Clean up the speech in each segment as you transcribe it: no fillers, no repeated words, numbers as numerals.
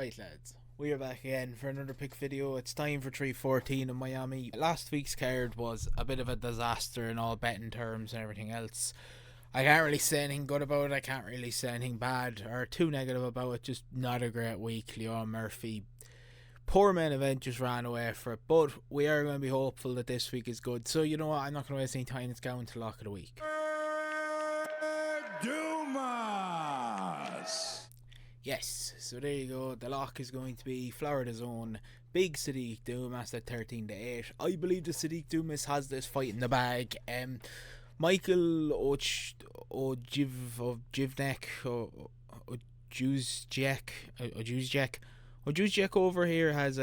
Right lads, we are back again for another pick video. It's time for 314 in Miami. Last week's card was a bit of a disaster in all betting terms and everything else. I can't really say anything good about it, I can't really say anything bad or too negative about it. Just not a great week. Leon Murphy, poor main event, just ran away for it. But we are going to be hopeful that this week is good. So you know what, I'm not going to waste any time. Let's go into lock of the week. Yes, so there you go. The lock is going to be Florida's own Big Sadiq Dumas at 13-8. I believe the Sadiq Dumas has this fight in the bag. Michael Ojuzjek over here has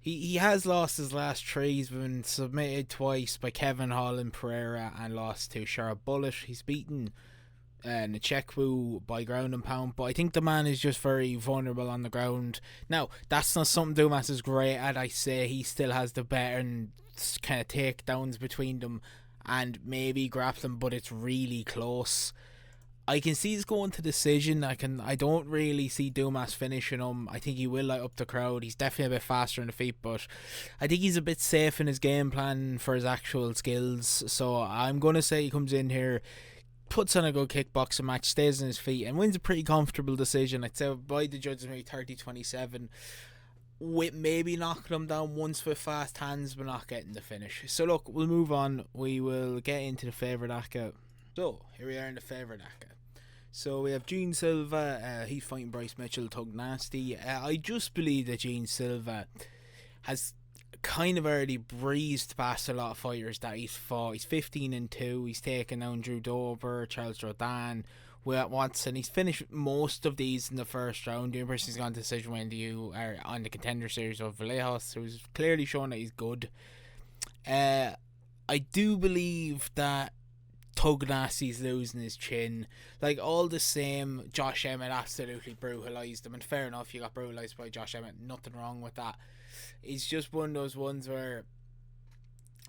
he has lost his last three. He's been submitted twice by Kevin Holland Pereira and lost to Sharp Bullet. He's beaten Nchekwu by ground and pound, but I think the man is just very vulnerable on the ground. Now, that's not something Dumas is great at. I say he still has the better kind of takedowns between them and maybe grappling, but it's really close. I can see he's going to decision. I don't really see Dumas finishing him. I think he will light up the crowd. He's definitely a bit faster in the feet, but I think he's a bit safe in his game plan for his actual skills. So I'm going to say he comes in here, puts on a good kickboxing match, stays on his feet, and wins a pretty comfortable decision. I'd say by the judges, maybe 30-27, with maybe knocking him down once with fast hands, but not getting the finish. So look, we'll move on. We will get into the favourite ACA. So here we are in the favourite ACA. So we have Gene Silva. He's fighting Bryce Mitchell, Tug Nasty. I just believe that Gene Silva has kind of already breezed past a lot of fighters that he's fought. He's 15-2. He's taken down Drew Dober, Charles Jourdain, Will Watson. He's finished most of these in the first round. The only person who's gone to decision when you are on the contender series of Vallejos, who's clearly shown that he's good. I do believe that Tug Nasty's losing his chin. Like, all the same, Josh Emmett absolutely brutalised him, and fair enough, you got brutalised by Josh Emmett, nothing wrong with that. It's just one of those ones where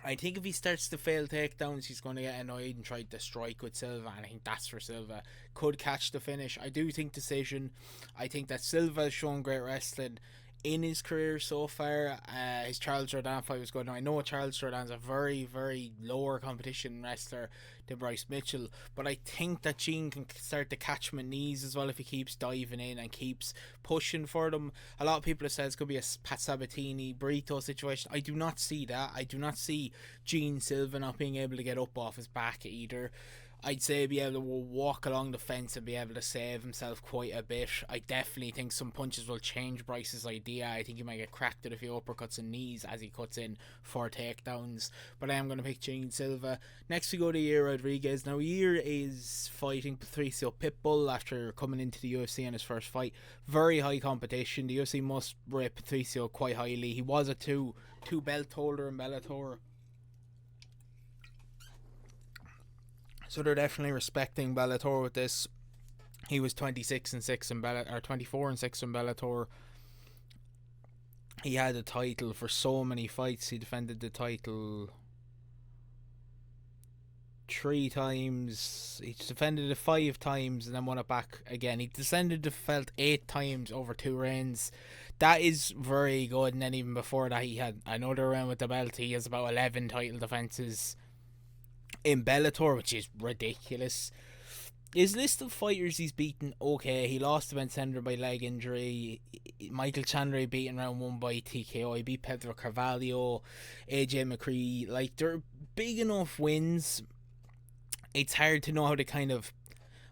I think if he starts to fail takedowns, he's going to get annoyed and try to strike with Silva, and I think that's for Silva. Could catch the finish. I do think decision. I think that Silva has shown great wrestling in his career so far. His Charles Jourdain fight was good. Now, I know Charles Jourdain's a very, very lower competition wrestler than Bryce Mitchell, but I think that Gene can start to catch him in knees as well if he keeps diving in and keeps pushing for them. A lot of people have said it's going to be a Pat Sabatini, Brito situation. I do not see that. I do not see Gene Silva not being able to get up off his back either. I'd say be able to walk along the fence and be able to save himself quite a bit. I definitely think some punches will change Bryce's idea. I think he might get cracked at a few uppercuts and knees as he cuts in for takedowns. But I am going to pick Gene Silva. Next we go to Yair Rodriguez. Now Yair is fighting Patricio Pitbull after coming into the UFC in his first fight. Very high competition. The UFC must rate Patricio quite highly. He was a two belt holder in Bellator, so they're definitely respecting Bellator with this. He was 26-6 in Bellator, or 24-6 in Bellator. He had a title for so many fights. He defended the title 3 times. He defended it 5 times and then won it back again. He descended the belt 8 times over 2 reigns. That is very good. And then even before that, he had another reign with the belt. He has about 11 title defenses in Bellator, which is ridiculous. His list of fighters he's beaten, okay, he lost to Ben Sender by leg injury. Michael Chandler beat in round 1 by TKO. He beat Pedro Carvalho, AJ McCree. Like, they're big enough wins. It's hard to know how to kind of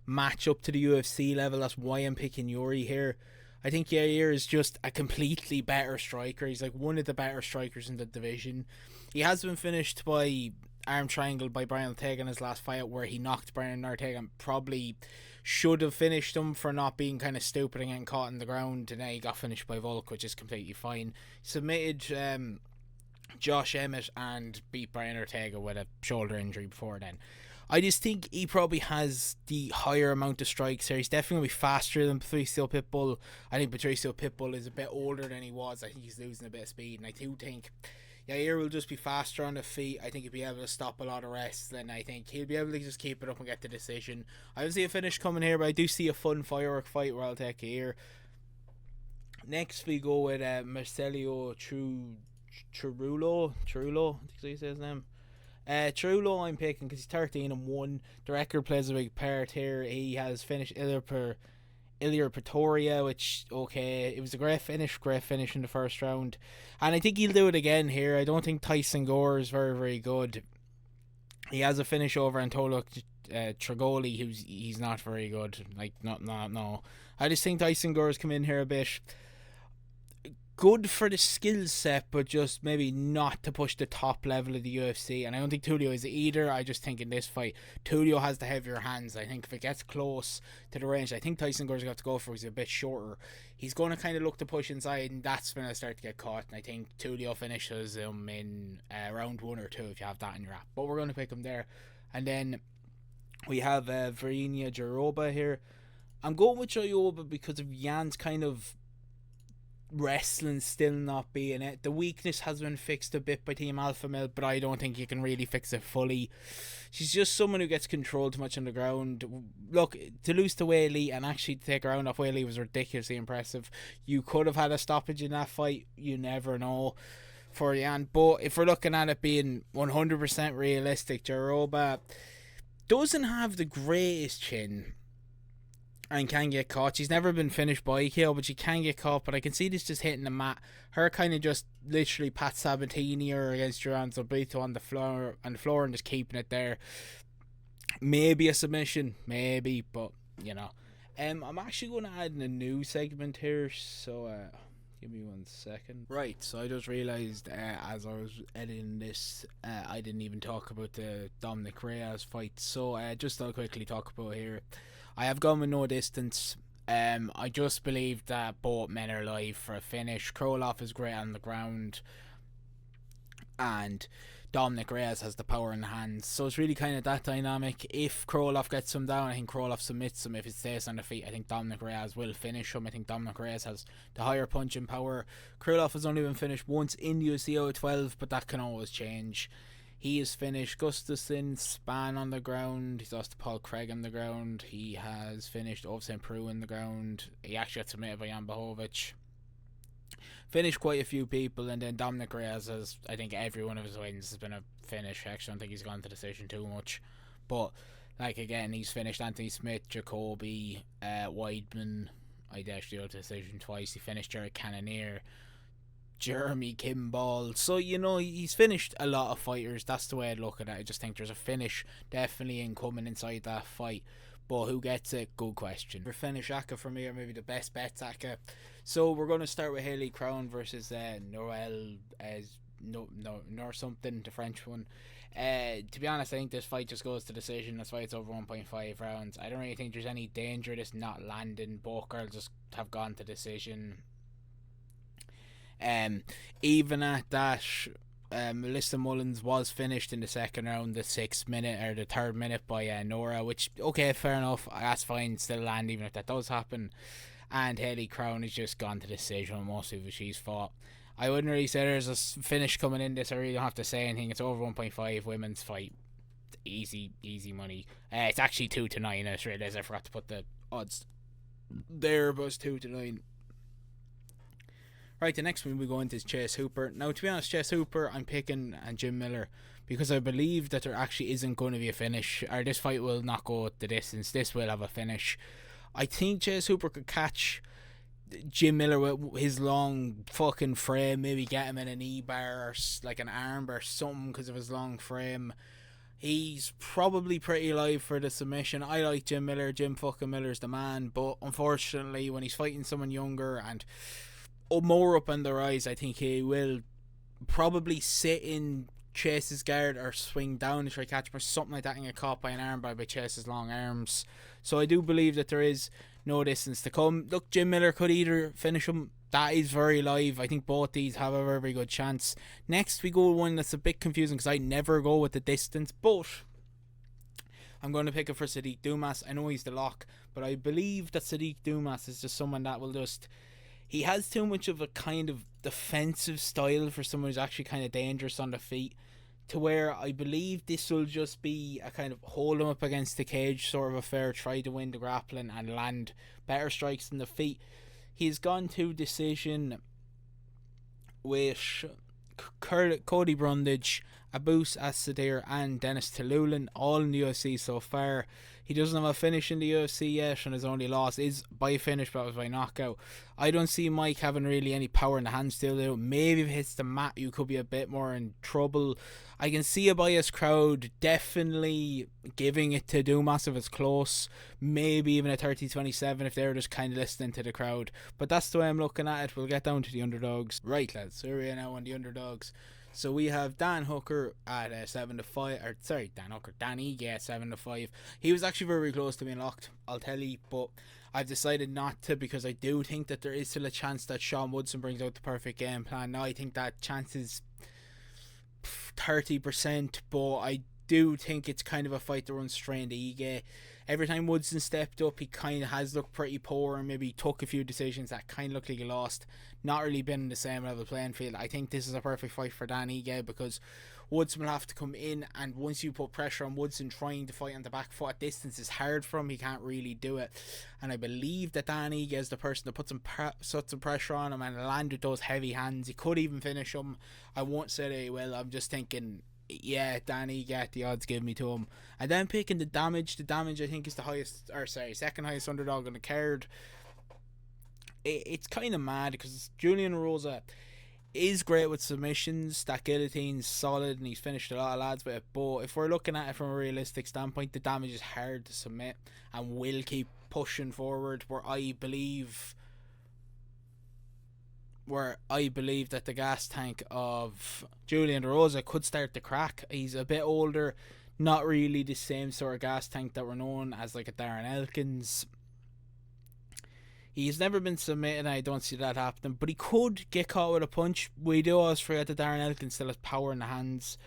match up to the UFC level. That's why I'm picking Yuri here. I think Yair is just a completely better striker. He's like one of the better strikers in the division. He has been finished by arm triangle by Brian Ortega in his last fight, where he knocked Brian Ortega and probably should have finished him for not being kind of stupid and getting caught in the ground, and then he got finished by Volk, which is completely fine. He submitted Josh Emmett and beat Brian Ortega with a shoulder injury before then. I just think he probably has the higher amount of strikes here. He's definitely going to be faster than Patricio Pitbull. I think Patricio Pitbull is a bit older than he was. I think he's losing a bit of speed, and I do think Yair will just be faster on the feet. I think he'll be able to stop a lot of wrestling. I think he'll be able to just keep it up and get the decision. I don't see a finish coming here, but I do see a fun firework fight where I'll take Yair. Next we go with Marcelio Trullo, I think he says his name. Trullo I'm picking because he's 13-1. The record plays a big part here. He has finished Ilir Pretoria, which, okay, it was a great finish in the first round. And I think he'll do it again here. I don't think Tyson Gore is very, very good. He has a finish over Antonio Trigoli, he's not very good. Like, no. I just think Tyson Gore's come in here a bit good for the skill set, but just maybe not to push the top level of the UFC. And I don't think Tulio is either. I just think in this fight, Tulio has the heavier hands. I think if it gets close to the range, I think Tyson Gore's got to go for it. He's a bit shorter. He's going to kind of look to push inside, and that's when I start to get caught. And I think Tulio finishes him in round 1 or 2 if you have that in your app. But we're going to pick him there. And then we have Verenia Jaroba here. I'm going with Jaroba because of Jan's kind of wrestling still not being it. The weakness has been fixed a bit by Team Alpha Male, but I don't think you can really fix it fully. She's just someone who gets controlled too much on the ground. Look, to lose to Whaley and actually to take her round off Whaley was ridiculously impressive. You could have had a stoppage in that fight. You never know for Jan. But if we're looking at it being 100% realistic, Jaroba doesn't have the greatest chin and can get caught. She's never been finished by KO, but she can get caught. But I can see this just hitting the mat. Her kind of just literally Pat Sabatini or against Joanne Zobrito on the floor and just keeping it there. Maybe a submission, maybe, but you know. I'm actually going to add in a new segment here, so give me 1 second. Right, so I just realised as I was editing this, I didn't even talk about the Dominic Reyes fight. So just I'll quickly talk about here. I have gone with no distance. I just believe that both men are live for a finish. Kroloff is great on the ground, and Dominic Reyes has the power in the hands. So it's really kind of that dynamic. If Kroloff gets him down, I think Kroloff submits him. If it stays on the feet, I think Dominic Reyes will finish him. I think Dominic Reyes has the higher punching power. Kroloff has only been finished once in the UFC out of 12, but that can always change. He has finished Gustafsson, Span on the ground. He's lost to Paul Craig on the ground. He has finished Ovsen Peru on the ground. He actually got submitted by Jan Blachowicz. Finished quite a few people, and then Dominic Reyes has, I think every one of his wins has been a finish. Actually, I don't think he's gone to decision too much. But, like, again, he's finished Anthony Smith, Jacoby, Weidman. I'd actually go to decision twice. He finished Jared Cannonier, Jeremy Kimball. So, you know, he's finished a lot of fighters. That's the way I'd look at it. I just think there's a finish definitely incoming inside that fight. But who gets it? Good question. For finish Aka for me, or maybe the best bet Aka. So we're going to start with Haley Crown versus Noel nor something, the French one. To be honest, I think this fight just goes to decision. That's why it's over 1.5 rounds. I don't really think there's any danger of this not landing. Both girls just have gone to decision. Even at that, Melissa Mullins was finished in the second round, the 6th minute or the 3rd minute by Nora, which, okay, fair enough, that's fine, still land even if that does happen. And Haley Crown has just gone to decision on most of what she's fought. I wouldn't really say there's a finish coming in this. I really don't have to say anything. It's over 1.5 women's fight. Easy money. It's actually 2-9. I realised I forgot to put the odds there, but it's 2-9. Right, the next one we go into is Chase Hooper. Now, to be honest, Chase Hooper, I'm picking and Jim Miller because I believe that there actually isn't going to be a finish, or this fight will not go the distance. This will have a finish. I think Chase Hooper could catch Jim Miller with his long fucking frame, maybe get him in a knee bar or like an arm bar or something because of his long frame. He's probably pretty live for the submission. I like Jim Miller. Jim fucking Miller's the man, but unfortunately when he's fighting someone younger and more up on the rise, I think he will probably sit in Chase's guard or swing down to try to catch him or something like that and get caught by an armbar by Chase's long arms. So I do believe that there is no distance to come. Look, Jim Miller could either finish him. That is very live. I think both these have a very, very good chance. Next we go with one that's a bit confusing because I never go with the distance, but I'm going to pick it for Sadiq Dumas. I know he's the lock, but I believe that Sadiq Dumas is just someone that will just... He has too much of a kind of defensive style for someone who's actually kind of dangerous on the feet, to where I believe this will just be a kind of hold him up against the cage sort of affair, try to win the grappling and land better strikes in the feet. He's gone to decision with Cody Brundage, Abus Assadir and Dennis Tillulin, all in the UFC so far. He doesn't have a finish in the UFC yet, and his only loss is by finish, but it was by knockout. I don't see Mike having really any power in the hand still, though. Maybe if it hits the mat, you could be a bit more in trouble. I can see a biased crowd definitely giving it to Dumas if it's close. Maybe even a 30-27 if they're just kind of listening to the crowd. But that's the way I'm looking at it. We'll get down to the underdogs. Right, lads, so we're now on the underdogs. So we have Dan Hooker at 7-5, or sorry, Dan Ige at 7-5. He was actually very close to being locked, I'll tell you, but I've decided not to, because I do think that there is still a chance that Sean Woodson brings out the perfect game plan. Now I think that chance is 30%, but I do think it's kind of a fight that runs straight into Ige. Every time Woodson stepped up, he kind of has looked pretty poor, and maybe took a few decisions that kind of looked like he lost. Not really been in the same level playing field. I think this is a perfect fight for Dan Ige, because Woodson will have to come in, and once you put pressure on Woodson, trying to fight on the back foot at distance is hard for him. He can't really do it, and I believe that Dan Ige is the person to put some pressure on him and land with those heavy hands. He could even finish him. I won't say that he will. I'm just thinking, yeah, Danny, get the odds give me to him. And then picking the damage I think is the second highest underdog on the card. It's kind of mad, because Julian Rosa is great with submissions. That guillotine's solid, and he's finished a lot of lads with it. But if we're looking at it from a realistic standpoint, the damage is hard to submit and will keep pushing forward. Where I believe that the gas tank of Julian Rosa could start to crack. He's a bit older, not really the same sort of gas tank that we're known as, like a Darren Elkins. He's never been submitted, and I don't see that happening, but he could get caught with a punch. We do always forget that Darren Elkins still has power in the hands.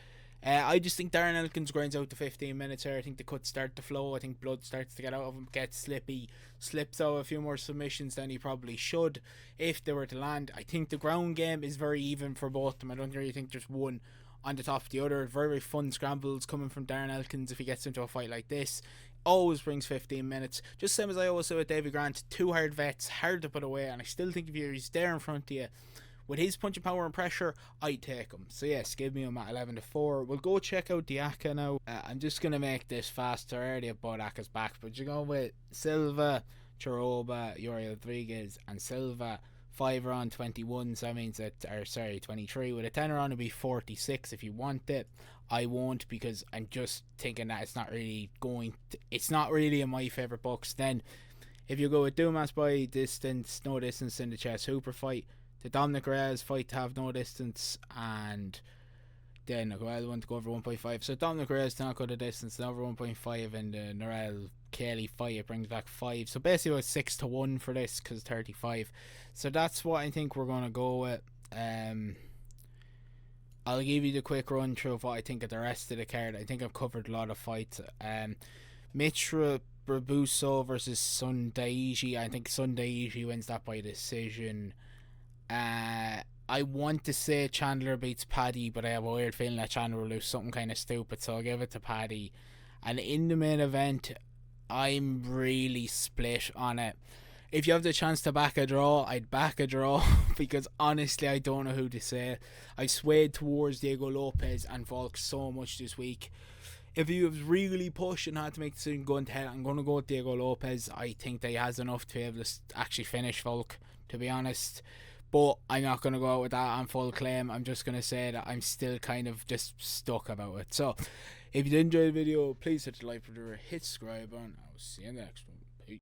I just think Darren Elkins grinds out to 15 minutes here. I think the cuts start to flow. I think blood starts to get out of him, gets slippy, slips out a few more submissions than he probably should if they were to land. I think the ground game is very even for both of them. I don't really think there's one on the top of the other. Very, very fun scrambles coming from Darren Elkins if he gets into a fight like this. Always brings 15 minutes. Just same as I always say with David Grant. Two hard vets, hard to put away, and I still think if he's there in front of you, with his punching power and pressure, I'd take him. So yes, give me him at 11-4. We'll go check out the Aka now. I'm just going to make this faster. I already bought Aka's back, but you go with Silva, Choroba, Yuri Rodriguez, and Silva. 5 on 21, so that means that, 23. With a 10 on, it'll be 46 if you want it. I won't, because I'm just thinking that it's not really in my favourite books. Then, if you go with Dumas by distance, no distance in the chest Hooper fight, the Dominic Reyes fight to have no distance, and then I want to go over 1.5. So Dominic Reyes to not go the distance, and over 1.5, and the Norel Kelly fight, it brings back 5. So basically about 6-1 for this, because 35. So that's what I think we're going to go with. I'll give you the quick run through of what I think of the rest of the card. I think I've covered a lot of fights. Mitra Brabuso versus Sundaiji. I think Sundaiji wins that by decision. I want to say Chandler beats Paddy, but I have a weird feeling that Chandler will lose something kind of stupid, so I'll give it to Paddy. And in the main event, I'm really split on it. If you have the chance to back a draw, I'd back a draw, because honestly I don't know who to say. I swayed towards Diego Lopes and Volk so much this week. If you have really pushed and had to make the decision going to head, I'm going to go with Diego Lopes. I think that he has enough to be able to actually finish Volk, to be honest. But I'm not going to go out with that on full claim. I'm just going to say that I'm still kind of just stuck about it. So, if you did enjoy the video, please hit the like button, hit subscribe, and I'll see you in the next one.